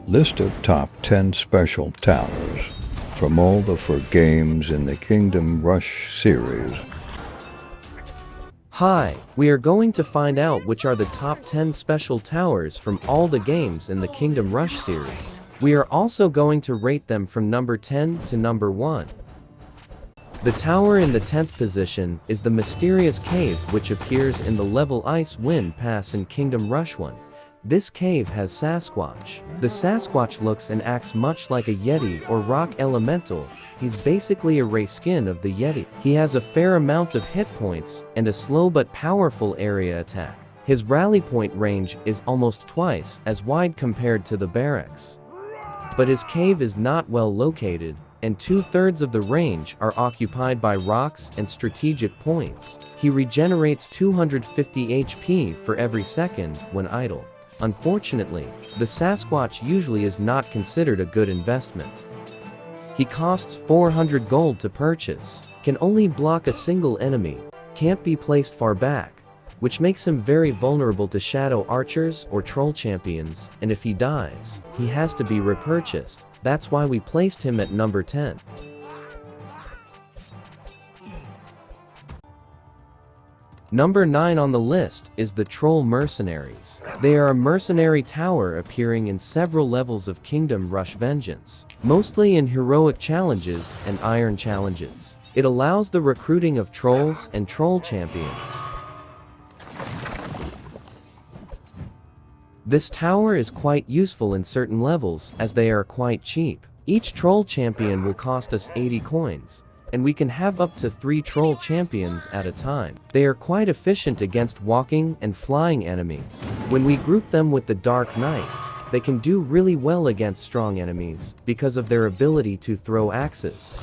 List of top 10 special towers from all the four games in the Kingdom Rush series. Hi, we are going to find out which are the top 10 special towers from all the games in the Kingdom Rush series. We are also going to rate them from number 10 to number 1. The tower in the 10th position is the mysterious cave which appears in the level Ice Wind Pass in Kingdom Rush 1. This cave has Sasquatch. The Sasquatch looks and acts much like a Yeti or rock elemental. He's basically a reskin of the Yeti. He has a fair amount of hit points and a slow but powerful area attack. His rally point range is almost twice as wide compared to the barracks. But his cave is not well located, and 2/3 of the range are occupied by rocks and strategic points. He regenerates 250 HP for every second when idle. Unfortunately, the Sasquatch usually is not considered a good investment. He costs 400 gold to purchase, can only block a single enemy, can't be placed far back, which makes him very vulnerable to shadow archers or troll champions, and if he dies, he has to be repurchased. That's why we placed him at number 10. Number 9 on the list is the Troll Mercenaries. They are a mercenary tower appearing in several levels of Kingdom Rush Vengeance, mostly in heroic challenges and iron challenges. It allows the recruiting of trolls and troll champions. This tower is quite useful in certain levels as they are quite cheap. Each troll champion will cost us 80 coins. And we can have up to 3 troll champions at a time. They are quite efficient against walking and flying enemies. When we group them with the Dark Knights, they can do really well against strong enemies because of their ability to throw axes.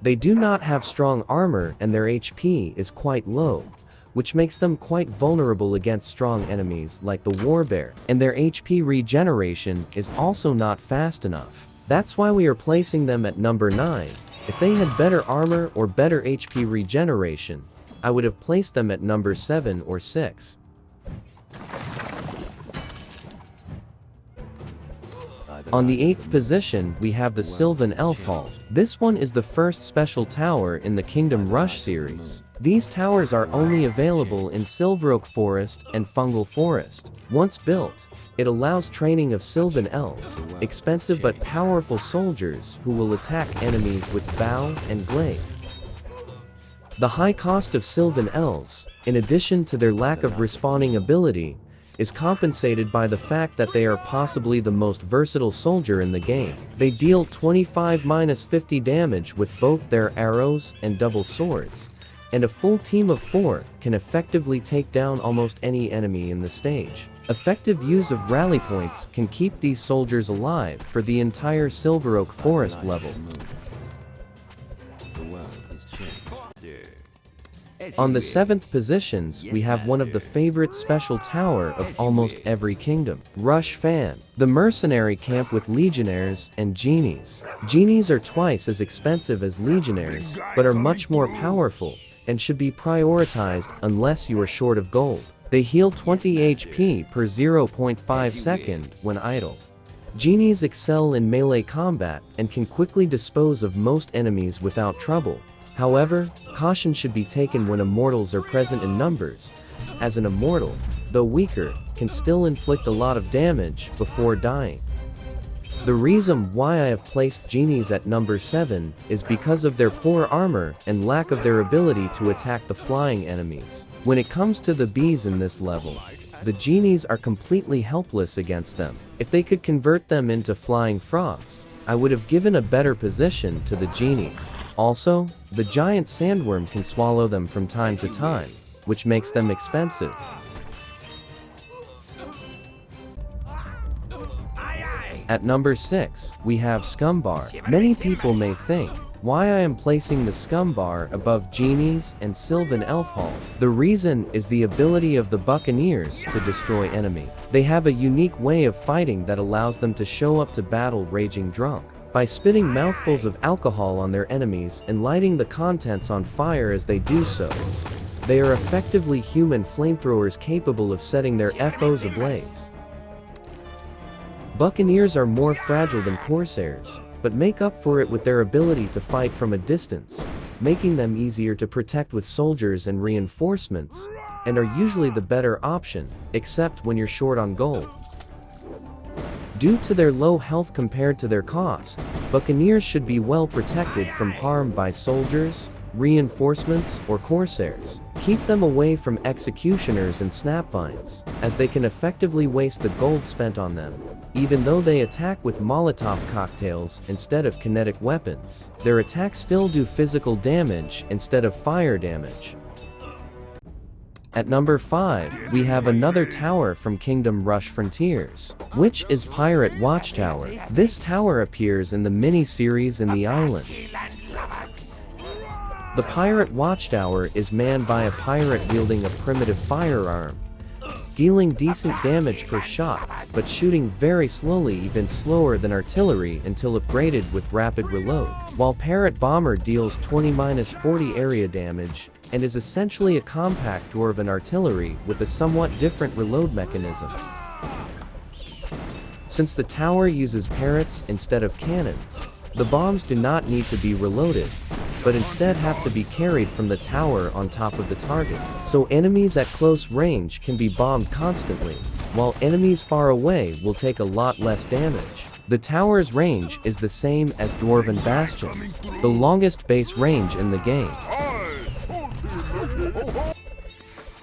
They do not have strong armor and their HP is quite low, which makes them quite vulnerable against strong enemies like the Warbear, and their HP regeneration is also not fast enough. That's why we are placing them at number 9. If they had better armor or better HP regeneration, I would have placed them at number 7 or 6. On the 8th position, we have the Sylvan Elf Hall. This one is the first special tower in the Kingdom Rush series. These towers are only available in Silver Oak Forest and Fungal Forest. Once built, it allows training of Sylvan elves, expensive but powerful soldiers who will attack enemies with bow and glaive. The high cost of Sylvan elves, in addition to their lack of respawning ability, is compensated by the fact that they are possibly the most versatile soldier in the game. They deal 25-50 damage with both their arrows and double swords, and a full team of 4 can effectively take down almost any enemy in the stage. Effective use of rally points can keep these soldiers alive for the entire Silver Oak Forest level. On the 7th positions, we have one of the favorite special tower of almost every kingdom, Rush Fan. The mercenary camp with legionnaires and genies. Genies are twice as expensive as legionnaires, but are much more powerful, and should be prioritized unless you are short of gold. They heal 20 HP per 0.5 second when idle. Genies excel in melee combat and can quickly dispose of most enemies without trouble. However, caution should be taken when immortals are present in numbers, as an immortal, though weaker, can still inflict a lot of damage before dying. The reason why I have placed genies at number 7 is because of their poor armor and lack of their ability to attack the flying enemies. When it comes to the bees in this level, the genies are completely helpless against them. If they could convert them into flying frogs, I would have given a better position to the genies. Also, the giant sandworm can swallow them from time to time, which makes them expensive. At number 6, we have Scumbar. Many people may think, why I am placing the Scumbar above Genies and Sylvan Elf Hall. The reason is the ability of the Buccaneers to destroy enemy. They have a unique way of fighting that allows them to show up to battle raging drunk. By spitting mouthfuls of alcohol on their enemies and lighting the contents on fire as they do so, They are effectively human flamethrowers capable of setting their foes ablaze. Buccaneers are more fragile than corsairs, but make up for it with their ability to fight from a distance, making them easier to protect with soldiers and reinforcements, and are usually the better option, except when you're short on gold. Due to their low health compared to their cost, buccaneers should be well protected from harm by soldiers, reinforcements, or corsairs. Keep them away from executioners and snapvines, as they can effectively waste the gold spent on them. Even though they attack with Molotov cocktails instead of kinetic weapons, their attacks still do physical damage instead of fire damage. At number 5, we have another tower from Kingdom Rush Frontiers, which is Pirate Watchtower. This tower appears in the mini-series in the islands. The Pirate Watchtower is manned by a pirate wielding a primitive firearm, dealing decent damage per shot, but shooting very slowly, even slower than artillery until upgraded with rapid reload, while Parrot Bomber deals 20-40 area damage, and is essentially a compact dwarven artillery with a somewhat different reload mechanism. Since the tower uses parrots instead of cannons, the bombs do not need to be reloaded, but instead have to be carried from the tower on top of the target, so enemies at close range can be bombed constantly, while enemies far away will take a lot less damage. The tower's range is the same as Dwarven Bastions, the longest base range in the game.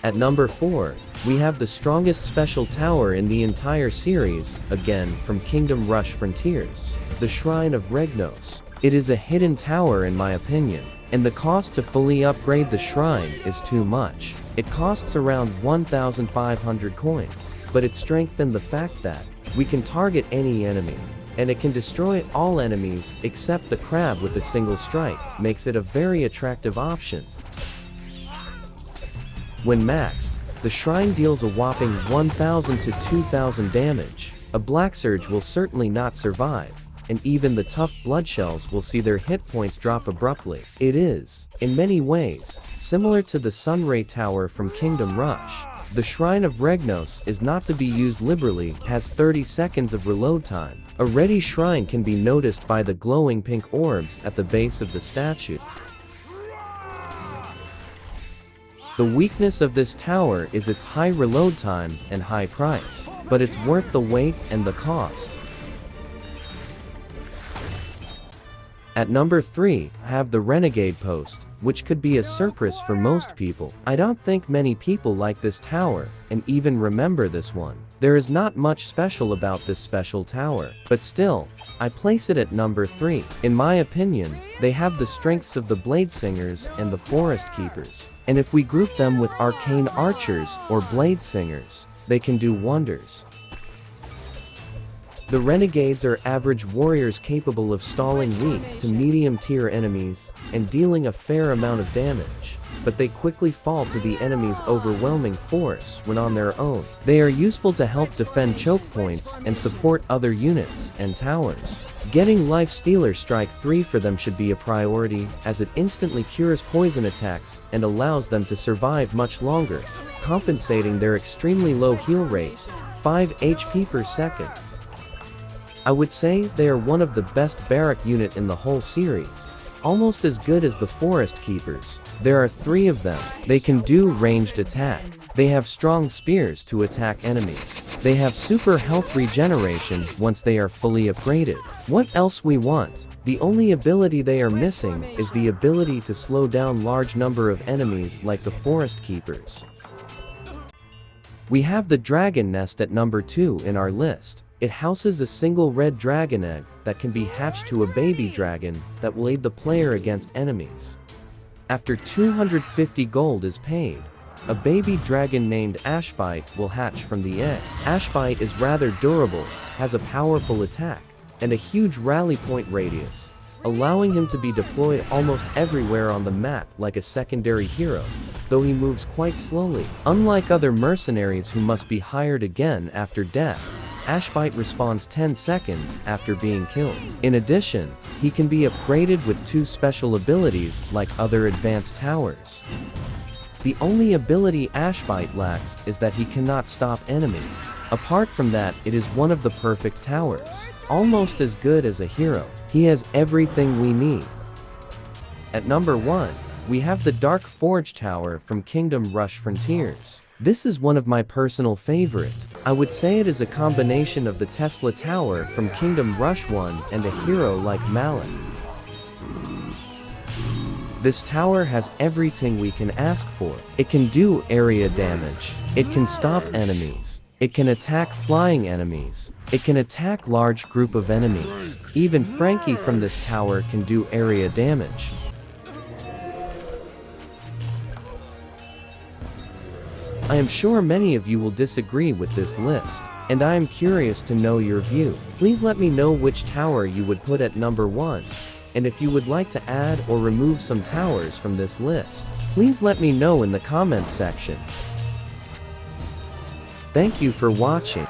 At number 4, we have the strongest special tower in the entire series, again from Kingdom Rush Frontiers, the Shrine of Rnos. It is a hidden tower in my opinion, and the cost to fully upgrade the shrine is too much. It costs around 1,500 coins, but its strength in the fact that we can target any enemy, and it can destroy all enemies except the crab with a single strike, makes it a very attractive option. When maxed, the shrine deals a whopping 1,000 to 2,000 damage. A Black Surge will certainly not survive, and even the tough bloodshells will see their hit points drop abruptly. It is, in many ways, similar to the Sunray Tower from Kingdom Rush. The Shrine of Rnos is not to be used liberally, has 30 seconds of reload time. A ready shrine can be noticed by the glowing pink orbs at the base of the statue. The weakness of this tower is its high reload time and high price, but it's worth the wait and the cost. At number 3, have the Renegade post, which could be a surprise for most people. I don't think many people like this tower, and even remember this one. There is not much special about this special tower, but still, I place it at number 3. In my opinion, they have the strengths of the Blade Singers and the Forest Keepers, and if we group them with Arcane Archers or Blade Singers, they can do wonders. The Renegades are average warriors capable of stalling weak to medium-tier enemies and dealing a fair amount of damage, but they quickly fall to the enemy's overwhelming force when on their own. They are useful to help defend choke points and support other units and towers. Getting Life Stealer Strike 3 for them should be a priority, as it instantly cures poison attacks and allows them to survive much longer, compensating their extremely low heal rate, 5 HP per second. I would say they are one of the best barrack unit in the whole series, almost as good as the Forest Keepers. There are 3 of them. They can do ranged attack. They have strong spears to attack enemies. They have super health regeneration once they are fully upgraded. What else we want? The only ability they are missing is the ability to slow down large number of enemies like the Forest Keepers. We have the Dragon Nest at number 2 in our list. It houses a single red dragon egg that can be hatched to a baby dragon that will aid the player against enemies. After 250 gold is paid, a baby dragon named Ashbite will hatch from the egg. Ashbite is rather durable, has a powerful attack, and a huge rally point radius, allowing him to be deployed almost everywhere on the map like a secondary hero, though he moves quite slowly. Unlike other mercenaries who must be hired again after death, Ashbite respawns 10 seconds after being killed. In addition, he can be upgraded with 2 special abilities like other advanced towers. The only ability Ashbite lacks is that he cannot stop enemies. Apart from that, it is one of the perfect towers. Almost as good as a hero. He has everything we need. At number 1, we have the Dark Forge Tower from Kingdom Rush Frontiers. This is one of my personal favorite. I would say it is a combination of the Tesla Tower from Kingdom Rush 1 and a hero like Malik. This tower has everything we can ask for. It can do area damage. It can stop enemies. It can attack flying enemies. It can attack large group of enemies. Even Frankie from this tower can do area damage. I am sure many of you will disagree with this list, and I am curious to know your view. Please let me know which tower you would put at number 1, and if you would like to add or remove some towers from this list. Please let me know in the comments section. Thank you for watching.